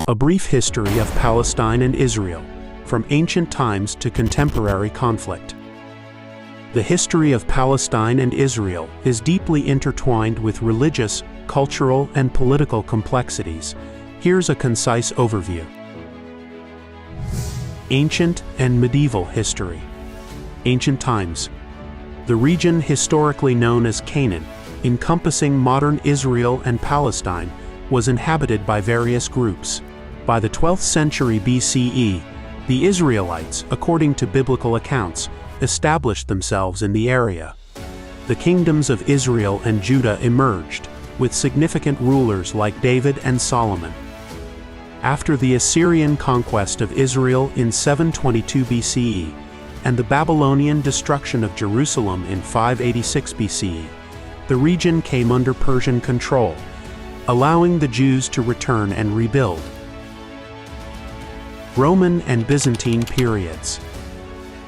A brief history of Palestine and Israel, from ancient times to contemporary conflict. The history of Palestine and Israel is deeply intertwined with religious, cultural, and political complexities. Here's a concise overview. Ancient and medieval history. Ancient times. The region historically known as Canaan, encompassing modern Israel and Palestine, was inhabited by various groups. By the 12th century BCE, the Israelites, according to biblical accounts, established themselves in the area. The kingdoms of Israel and Judah emerged, with significant rulers like David and Solomon. After the Assyrian conquest of Israel in 722 BCE, and the Babylonian destruction of Jerusalem in 586 BCE, the region came under Persian control, allowing the Jews to return and rebuild. Roman and Byzantine periods.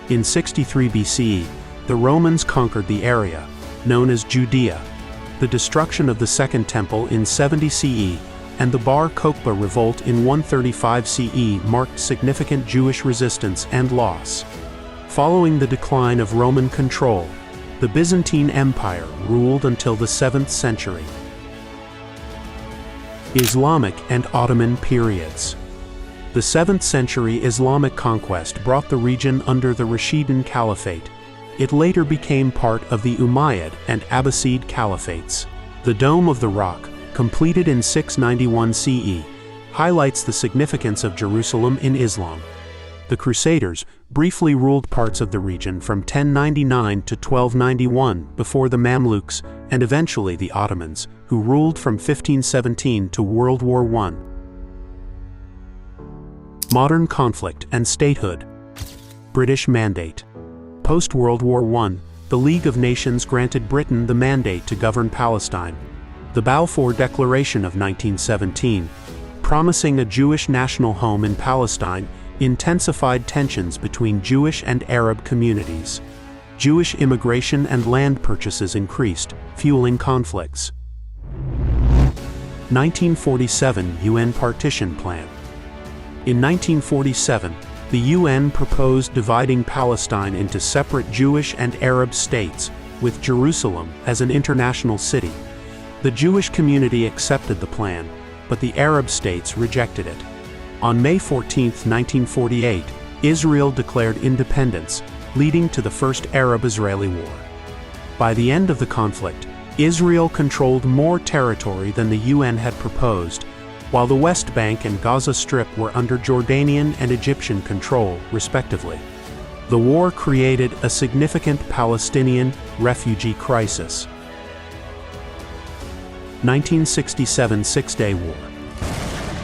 In 63 BCE, the Romans conquered the area, known as Judea. The destruction of the Second Temple in 70 CE and the Bar Kokhba revolt in 135 CE marked significant Jewish resistance and loss. Following the decline of Roman control, the Byzantine Empire ruled until the 7th century. Islamic and Ottoman periods. The 7th century Islamic conquest brought the region under the Rashidun Caliphate. It later became part of the Umayyad and Abbasid Caliphates. The Dome of the Rock, completed in 691 CE, highlights the significance of Jerusalem in Islam. The Crusaders briefly ruled parts of the region from 1099 to 1291 before the Mamluks and eventually the Ottomans, who ruled from 1517 to World War I. Modern conflict and statehood. British mandate. Post-World War I, the League of Nations granted Britain the mandate to govern Palestine. The Balfour Declaration of 1917, promising a Jewish national home in Palestine, intensified tensions between Jewish and Arab communities. Jewish immigration and land purchases increased, fueling conflicts. 1947 UN Partition Plan. In 1947, the UN proposed dividing Palestine into separate Jewish and Arab states, with Jerusalem as an international city. The Jewish community accepted the plan, but the Arab states rejected it. On May 14, 1948, Israel declared independence, leading to the First Arab-Israeli War. By the end of the conflict, Israel controlled more territory than the UN had proposed, while the West Bank and Gaza Strip were under Jordanian and Egyptian control, respectively. The war created a significant Palestinian refugee crisis. 1967 Six-Day War.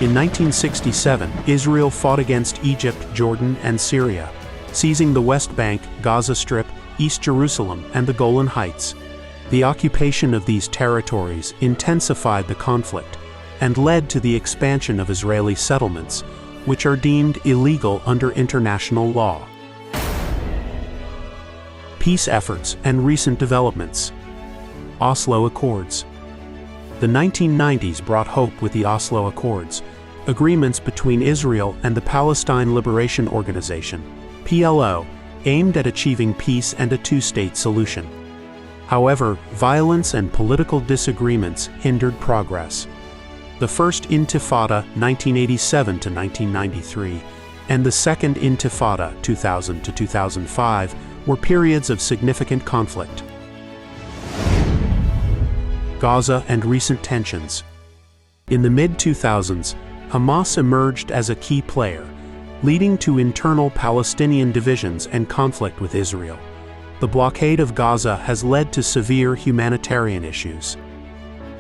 In 1967, Israel fought against Egypt, Jordan, and Syria, seizing the West Bank, Gaza Strip, East Jerusalem, and the Golan Heights. The occupation of these territories intensified the conflict and led to the expansion of Israeli settlements, which are deemed illegal under international law. Peace efforts and recent developments. Oslo Accords. The 1990s brought hope with the Oslo Accords, agreements between Israel and the Palestine Liberation Organization, PLO, aimed at achieving peace and a two-state solution. However, violence and political disagreements hindered progress. The First Intifada, 1987 to 1993, and the Second Intifada, 2000 to 2005, were periods of significant conflict. Gaza and recent tensions. In the mid-2000s, Hamas emerged as a key player, leading to internal Palestinian divisions and conflict with Israel. The blockade of Gaza has led to severe humanitarian issues.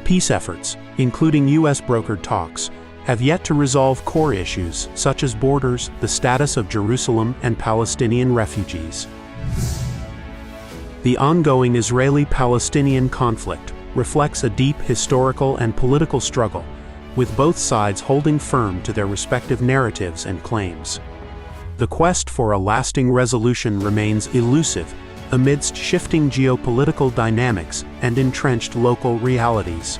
Peace efforts, including US-brokered talks, have yet to resolve core issues such as borders, the status of Jerusalem, and Palestinian refugees. The ongoing Israeli-Palestinian conflict reflects a deep historical and political struggle, with both sides holding firm to their respective narratives and claims. The quest for a lasting resolution remains elusive amidst shifting geopolitical dynamics and entrenched local realities.